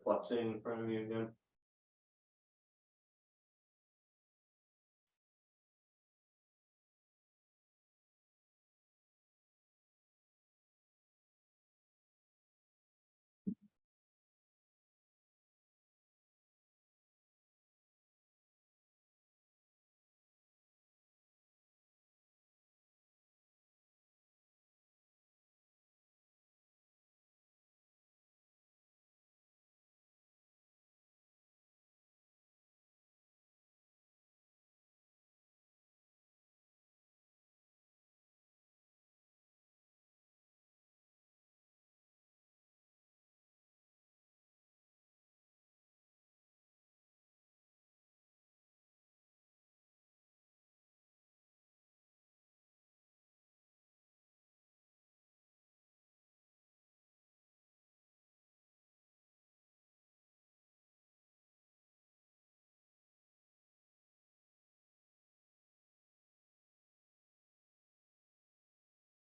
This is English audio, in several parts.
Flexing in front of you again.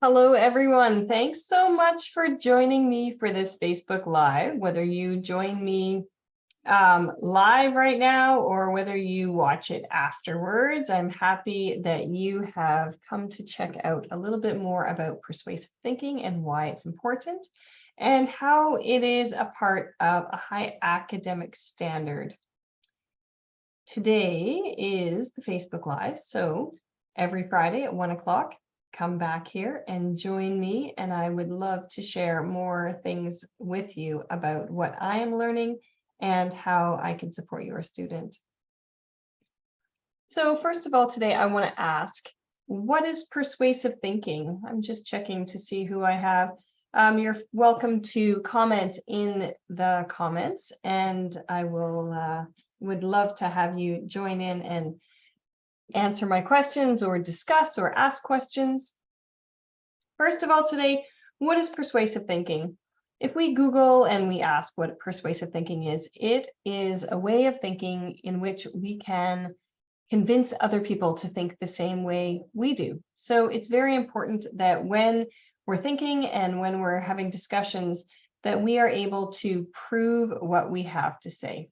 Hello, everyone. Thanks so much for joining me for this Facebook Live, whether you join me live right now or whether you watch it afterwards. I'm happy that you have come to check out a little bit more about persuasive thinking and why it's important and how it is a part of a high academic standard. Today is the Facebook Live, so every Friday at 1 o'clock, come back here and join me, and I would love to share more things with you about what I am learning and how I can support your student. So first of all, today I want to ask, what is persuasive thinking? I'm just checking to see who I have. You're welcome to comment in the comments, and I would love to have you join in and answer my questions or discuss or ask questions. First of all, today, what is persuasive thinking? If we Google and we ask what persuasive thinking is, it is a way of thinking in which we can convince other people to think the same way we do. So it's very important that when we're thinking and when we're having discussions, that we are able to prove what we have to say.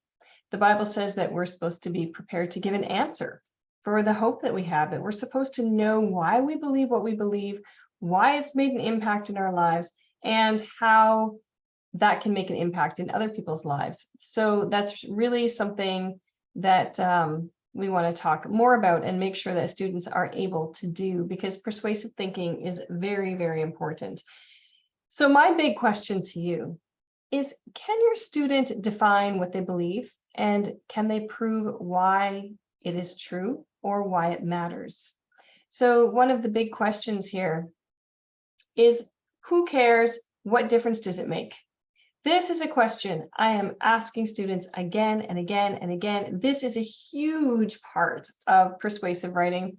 The Bible says that we're supposed to be prepared to give an answer for the hope that we have, that we're supposed to know why we believe what we believe, why it's made an impact in our lives, and how that can make an impact in other people's lives. So that's really something that we want to talk more about and make sure that students are able to do, because persuasive thinking is very, very important. So my big question to you is, can your student define what they believe, and can they prove why it is true or why it matters? So one of the big questions here is, who cares? What difference does it make? This is a question I am asking students again and again and again. This is a huge part of persuasive writing.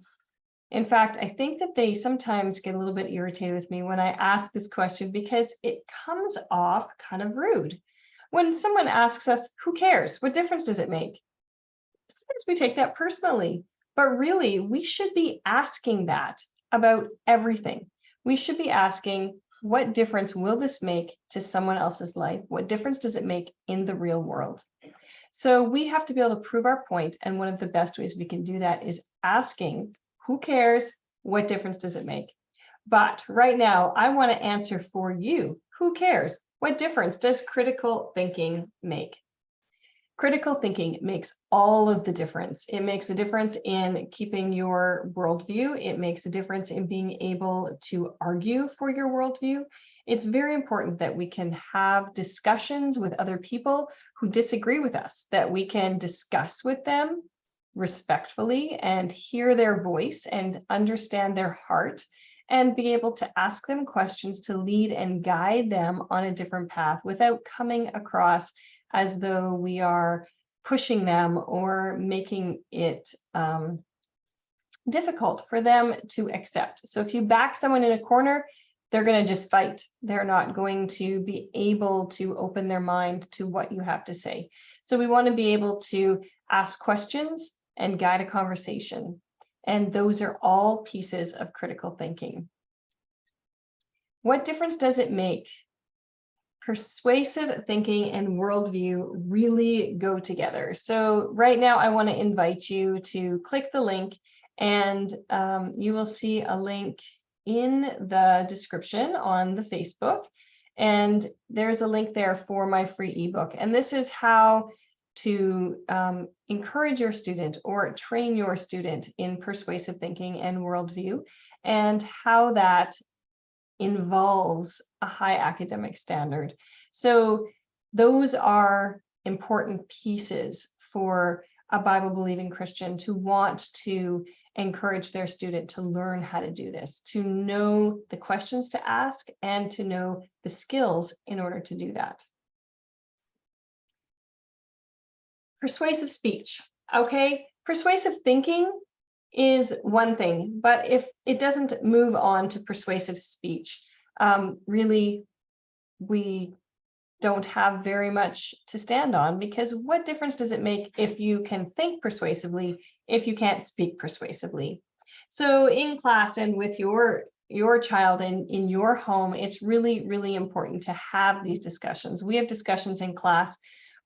In fact, I think that they sometimes get a little bit irritated with me when I ask this question, because it comes off kind of rude. When someone asks us, who cares? What difference does it make? Sometimes we take that personally, but really we should be asking that about everything. We should be asking, what difference will this make to someone else's life? What difference does it make in the real world? So we have to be able to prove our point, and one of the best ways we can do that is asking, who cares? What difference does it make? But right now, I want to answer for you. Who cares? What difference does critical thinking make? Critical thinking makes all of the difference. It makes a difference in keeping your worldview. It makes a difference in being able to argue for your worldview. It's very important that we can have discussions with other people who disagree with us, that we can discuss with them respectfully and hear their voice and understand their heart, and be able to ask them questions to lead and guide them on a different path without coming across as though we are pushing them or making it difficult for them to accept. So if you back someone in a corner, they're going to just fight. They're not going to be able to open their mind to what you have to say. So we want to be able to ask questions and guide a conversation. And those are all pieces of critical thinking. What difference does it make? persuasive thinking and worldview really go together. So right now I want to invite you to click the link, and you will see a link in the description on the Facebook. And there's a link there for my free ebook. And this is how to encourage your student or train your student in persuasive thinking and worldview, and how that involves a high academic standard. So those are important pieces for a Bible-believing Christian to want to encourage their student to learn how to do this, to know the questions to ask and to know the skills in order to do that. Persuasive speech. Okay, persuasive thinking is one thing, but if it doesn't move on to persuasive speech, really, we don't have very much to stand on, because what difference does it make if you can think persuasively if you can't speak persuasively? So in class and with your child and in your home, it's really, really important to have these discussions. We have discussions in class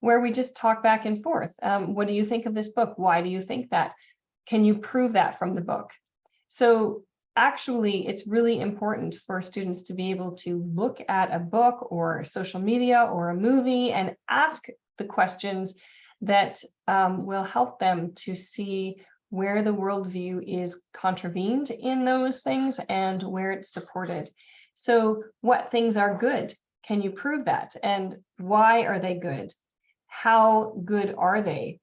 where we just talk back and forth. What do you think of this book? Why do you think that? Can you prove that from the book? So actually, it's really important for students to be able to look at a book or social media or a movie and ask the questions that will help them to see where the worldview is contravened in those things and where it's supported. So what things are good? Can you prove that? And why are they good? How good are they?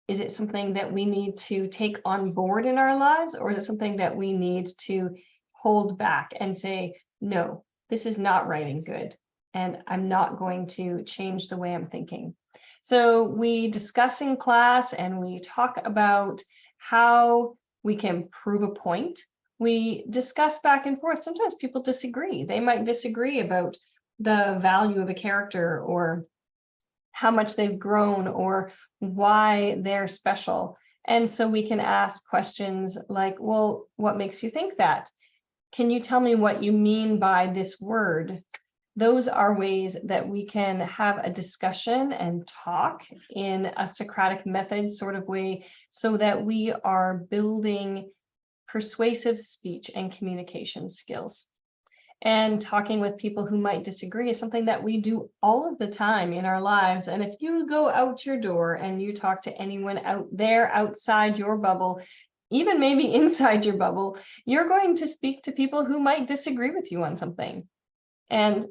Is it something that we need to take on board in our lives, or is it something that we need to hold back and say, no, this is not right and good, and I'm not going to change the way I'm thinking? So we discuss in class and we talk about how we can prove a point. We discuss back and forth. Sometimes people disagree. They might disagree about the value of a character, or how much they've grown, or why they're special. And so we can ask questions like, well, what makes you think that? Can you tell me what you mean by this word? Those are ways that we can have a discussion and talk in a Socratic method sort of way, so that we are building persuasive speech and communication skills. And talking with people who might disagree is something that we do all of the time in our lives. And if you go out your door and you talk to anyone out there outside your bubble, even maybe inside your bubble, you're going to speak to people who might disagree with you on something. And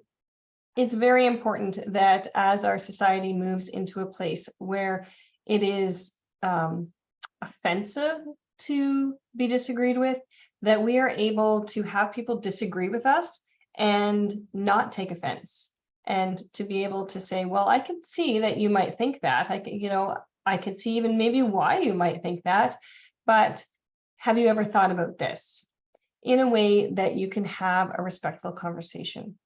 it's very important that as our society moves into a place where it is offensive to be disagreed with, that we are able to have people disagree with us and not take offense, and to be able to say, well, I could see that you might think that. I could see even maybe why you might think that, but have you ever thought about this? In a way that you can have a respectful conversation.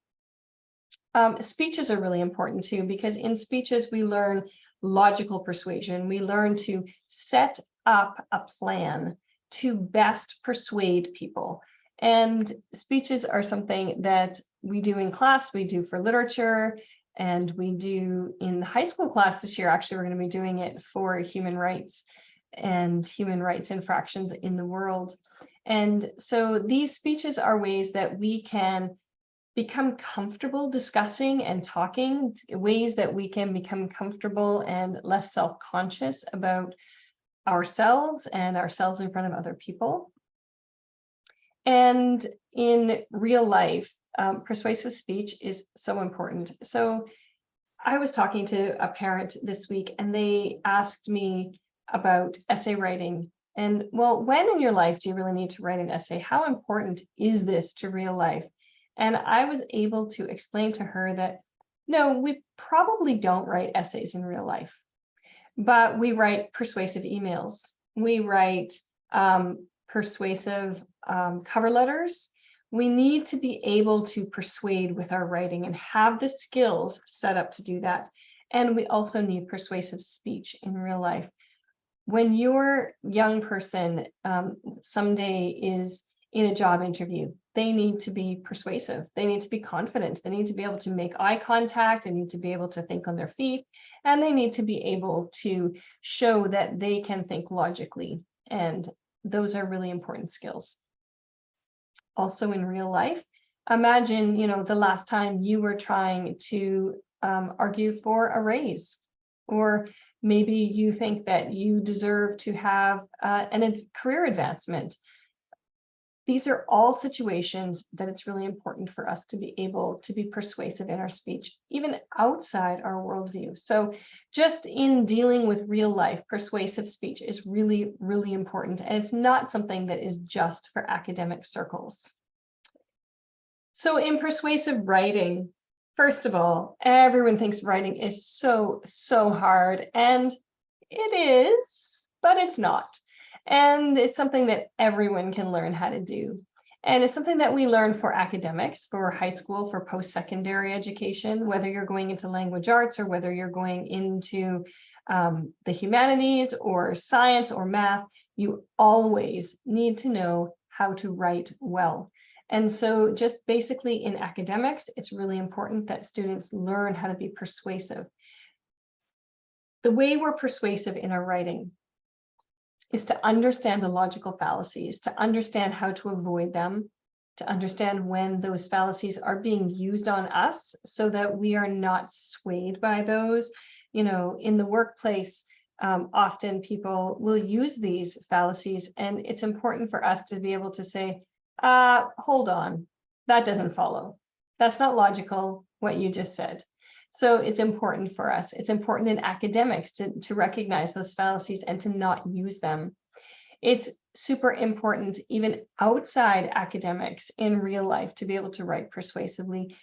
Speeches are really important too, because in speeches we learn logical persuasion. We learn to set up a plan to best persuade people. And speeches are something that we do in class, we do for literature, and we do in the high school class this year. Actually, we're going to be doing it for human rights and human rights infractions in the world. And so these speeches are ways that we can become comfortable discussing and talking, ways that we can become comfortable and less self-conscious about ourselves and ourselves in front of other people. And in real life, persuasive speech is so important. So I was talking to a parent this week, and they asked me about essay writing. And well, when in your life do you really need to write an essay? How important is this to real life? And I was able to explain to her that, no, we probably don't write essays in real life, but we write persuasive emails. We write persuasive cover letters. We need to be able to persuade with our writing and have the skills set up to do that. And we also need persuasive speech in real life. When your young person someday is in a job interview. They need to be persuasive. They need to be confident. They need to be able to make eye contact. They need to be able to think on their feet. And they need to be able to show that they can think logically. And those are really important skills. Also in real life, imagine, the last time you were trying to argue for a raise, or maybe you think that you deserve to have a career advancement. These are all situations that it's really important for us to be able to be persuasive in our speech, even outside our worldview. So just in dealing with real life, persuasive speech is really, really important. And it's not something that is just for academic circles. So in persuasive writing, first of all, everyone thinks writing is so, so hard. And it is, but it's not. And it's something that everyone can learn how to do. And it's something that we learn for academics, for high school, for post-secondary education, whether you're going into language arts or whether you're going into the humanities or science or math, you always need to know how to write well. And so just basically in academics, it's really important that students learn how to be persuasive. The way we're persuasive in our writing is to understand the logical fallacies, to understand how to avoid them, to understand when those fallacies are being used on us so that we are not swayed by those. In the workplace, often people will use these fallacies, and it's important for us to be able to say, hold on, that doesn't follow. That's not logical, what you just said. So it's important for us. It's important in academics to recognize those fallacies and to not use them. It's super important even outside academics in real life to be able to write persuasively.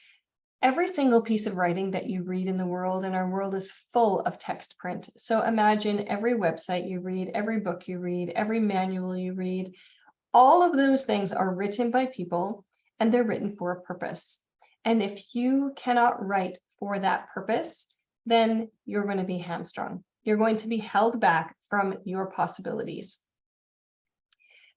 Every single piece of writing that you read in the world, and our world is full of text print. So imagine every website you read, every book you read, every manual you read, all of those things are written by people and they're written for a purpose. And if you cannot write for that purpose, then you're going to be hamstrung. You're going to be held back from your possibilities.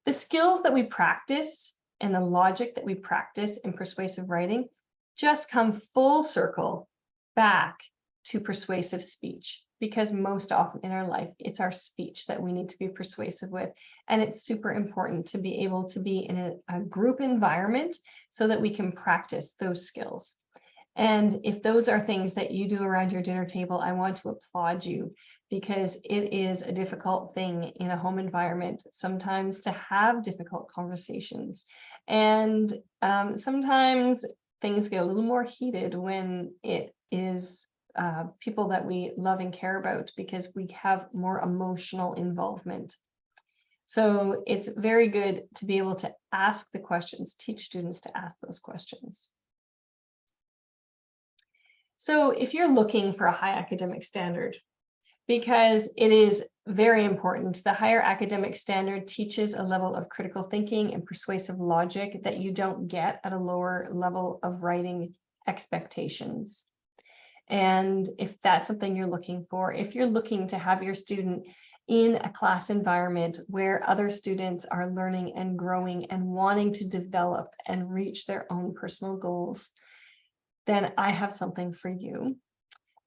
The skills that we practice and the logic that we practice in persuasive writing just come full circle back to persuasive speech, because most often in our life, it's our speech that we need to be persuasive with. And it's super important to be able to be in a group environment so that we can practice those skills. And if those are things that you do around your dinner table, I want to applaud you, because it is a difficult thing in a home environment sometimes to have difficult conversations. And sometimes things get a little more heated when it is people that we love and care about, because we have more emotional involvement. So it's very good to be able to ask the questions, teach students to ask those questions. So if you're looking for a high academic standard, because it is very important, the higher academic standard teaches a level of critical thinking and persuasive logic that you don't get at a lower level of writing expectations. And if that's something you're looking for, if you're looking to have your student in a class environment where other students are learning and growing and wanting to develop and reach their own personal goals, then I have something for you.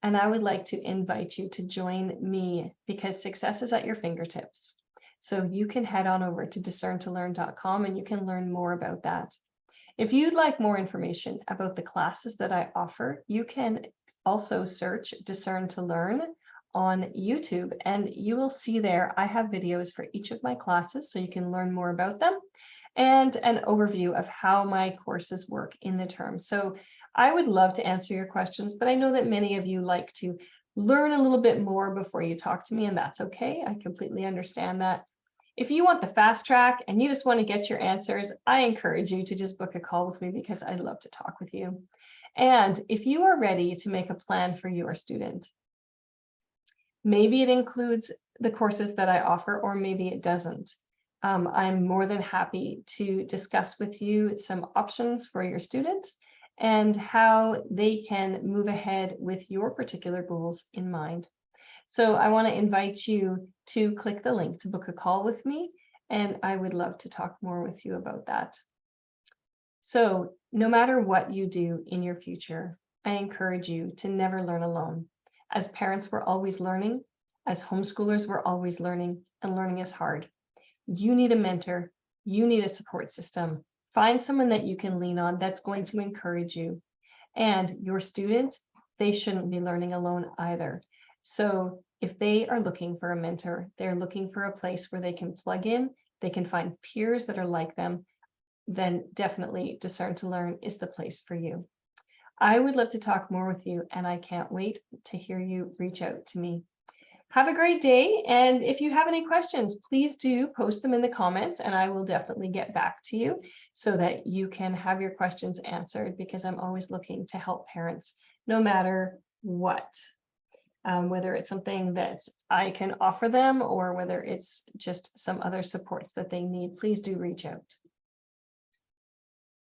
And I would like to invite you to join me, because success is at your fingertips. So you can head on over to discerntolearn.com and you can learn more about that. If you'd like more information about the classes that I offer, you can also search Discern to Learn on YouTube, and you will see there I have videos for each of my classes so you can learn more about them, and an overview of how my courses work in the term. So I would love to answer your questions, but I know that many of you like to learn a little bit more before you talk to me, and that's okay. I completely understand that. If you want the fast track and you just want to get your answers, I encourage you to just book a call with me, because I'd love to talk with you. And if you are ready to make a plan for your student, maybe it includes the courses that I offer, or maybe it doesn't. I'm more than happy to discuss with you some options for your student and how they can move ahead with your particular goals in mind. So I want to invite you to click the link to book a call with me, And I would love to talk more with you about that. So no matter what you do in your future, I encourage you to never learn alone. As parents, we're always learning. As homeschoolers, we're always learning, and learning is hard. You need a mentor. You need a support system. Find someone that you can lean on that's going to encourage you. And your student, they shouldn't be learning alone either. So if they are looking for a mentor, they're looking for a place where they can plug in, they can find peers that are like them, then definitely Discern to Learn is the place for you. I would love to talk more with you, and I can't wait to hear you reach out to me. Have a great day, and if you have any questions, please do post them in the comments, and I will definitely get back to you so that you can have your questions answered, because I'm always looking to help parents no matter what. Whether it's something that I can offer them or whether it's just some other supports that they need, please do reach out.